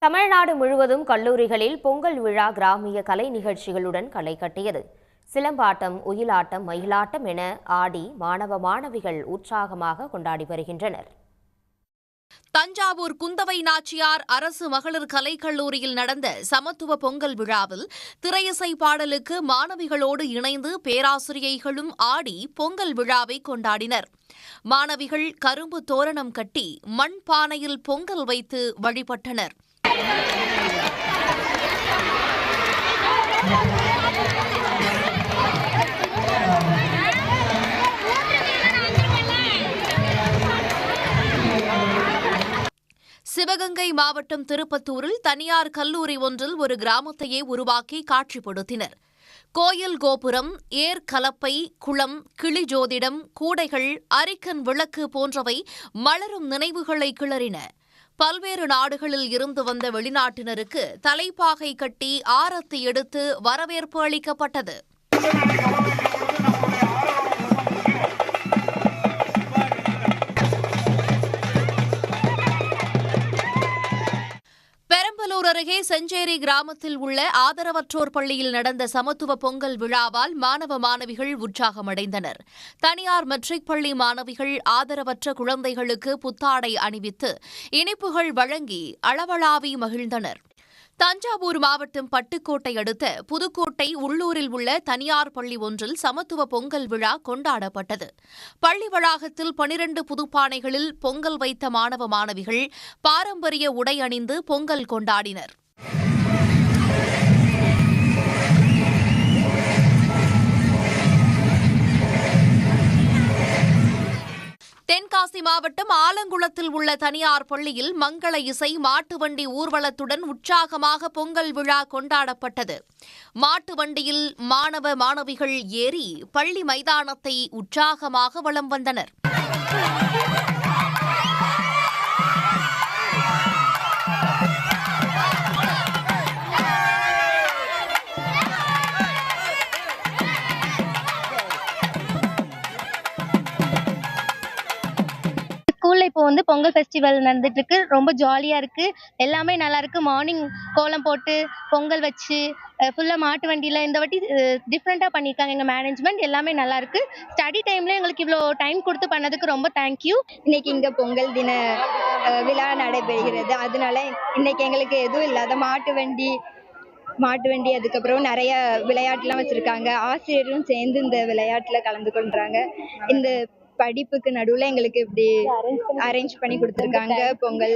தமிழ்நாடு முழுவதும் கல்லூரிகளில் பொங்கல் விழா கிராமிய கலை நிகழ்ச்சிகளுடன் களை கட்டியது. சிலம்பாட்டம், ஒயிலாட்டம், மயிலாட்டம் என ஆடி மாணவ மாணவிகள் உற்சாகமாக கொண்டாடி வருகின்றனர். தஞ்சாவூர் குந்தவை நாச்சியார் அரசு மகளிர் கலைக்கல்லூரியில் நடந்த சமத்துவ பொங்கல் விழாவில் திரையிசை பாடலுக்கு மாணவிகளோடு இணைந்து பேராசிரியைகளும் ஆடி பொங்கல் விழாவை கொண்டாடினர். மாணவிகள் கரும்பு தோரணம் கட்டி மண் பானையில் பொங்கல் வைத்து வழிபட்டனர். சிவகங்கை மாவட்டம் திருப்பத்தூரில் தனியார் கல்லூரி ஒன்றில் ஒரு கிராமத்தையே உருவாக்கி காட்சிப்படுத்தினர். கோயில் கோபுரம், ஏர் கலப்பை, குளம், கிளி ஜோதிடம், கூடைகள், அரிக்கன் விளக்கு போன்றவை மலரும் நினைவுகளை கிளறின. பல்வேறு நாடுகளில் இருந்து வந்த வெளிநாட்டினருக்கு தலைப்பாகை கட்டி ஆரத்தி எடுத்து வரவேற்பு அளிக்கப்பட்டது. பெரம்பலூர் அருகே செஞ்சேரி கிராமத்தில் உள்ள ஆதரவற்றோர் பள்ளியில் நடந்த சமத்துவ பொங்கல் விழாவால் மாணவ மாணவிகள் உற்சாகமடைந்தனர். தனியார் மெட்ரிக் பள்ளி மாணவிகள் ஆதரவற்ற குழந்தைகளுக்கு புத்தாடை அணிவித்து இனிப்புகள் வழங்கி அளவளாவி மகிழ்ந்தனர். தஞ்சாவூர் மாவட்டம் பட்டுக்கோட்டை அடுத்த புதுக்கோட்டை உள்ளூரில் உள்ள தனியார் பள்ளி ஒன்றில் சமத்துவ பொங்கல் விழா கொண்டாடப்பட்டது. பள்ளி வளாகத்தில் 12 புதுப்பானைகளில் பொங்கல் வைத்த மாணவ மாணவிகள் பாரம்பரிய உடை அணிந்து பொங்கல் கொண்டாடினர். தென்காசி மாவட்டம் ஆலங்குளத்தில் உள்ள தனியார் பள்ளியில் மங்கள இசை, மாட்டு வண்டி ஊர்வலத்துடன் உற்சாகமாக பொங்கல் விழா கொண்டாடப்பட்டது. மாட்டு வண்டியில் மாணவ மாணவிகள் ஏறி பள்ளி மைதானத்தை உற்சாகமாக வலம் வந்தனர். ஸ்கூல்ல இப்போ பொங்கல் ஃபெஸ்டிவல் நடந்துட்டு இருக்கு. ரொம்ப ஜாலியா இருக்கு. எல்லாமே நல்லா இருக்கு. மார்னிங் கோலம் போட்டு பொங்கல் வச்சு ஃபுல்லா மாட்டு வண்டியில இந்த வாட்டி டிஃப்ரெண்டா பண்ணியிருக்காங்க. எங்க மேனேஜ்மெண்ட் எல்லாமே நல்லா இருக்கு. ஸ்டடி டைம்ல எங்களுக்கு இவ்வளோ டைம் கொடுத்து பண்ணதுக்கு ரொம்ப தேங்க்யூ. இன்னைக்கு இங்க பொங்கல் தின விழா நடைபெறுகிறது. அதனால இன்னைக்கு எங்களுக்கு எதுவும் இல்லாத மாட்டு வண்டி அதுக்கப்புறம் நிறைய விளையாட்டுலாம் வச்சிருக்காங்க. ஆசிரியரும் சேர்ந்து இந்த விளையாட்டுல கலந்து கொள்றாங்க. இந்த படிப்புக்கு நடுவுல எங்களுக்கு இப்படி அரேஞ்ச் பண்ணி கொடுத்துருக்காங்க. பொங்கல்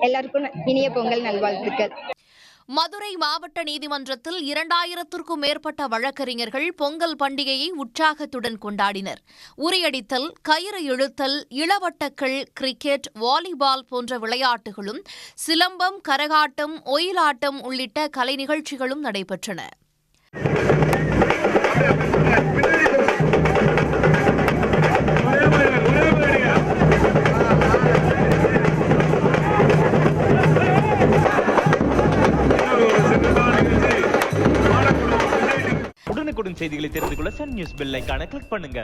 எல்லாருக்கும் இனிய பொங்கல் நல்வாழ்த்துக்கள். மதுரை மாவட்ட நீதிமன்றத்தில் 2000க்கும் மேற்பட்ட வழக்கறிஞர்கள் பொங்கல் பண்டிகையை உற்சாகத்துடன் கொண்டாடினர். உரியடித்தல், கயிறு இழுத்தல், இளவட்டக்கள், கிரிக்கெட், வாலிபால் போன்ற விளையாட்டுகளும், சிலம்பம், கரகாட்டம், ஒயிலாட்டம் உள்ளிட்ட கலை நிகழ்ச்சிகளும் நடைபெற்றன. உடனுக்குடன் செய்திகளை தெரிந்து கொள்ள சன் நியூஸ் பெல் ஐகானை கிளிக் பண்ணுங்க.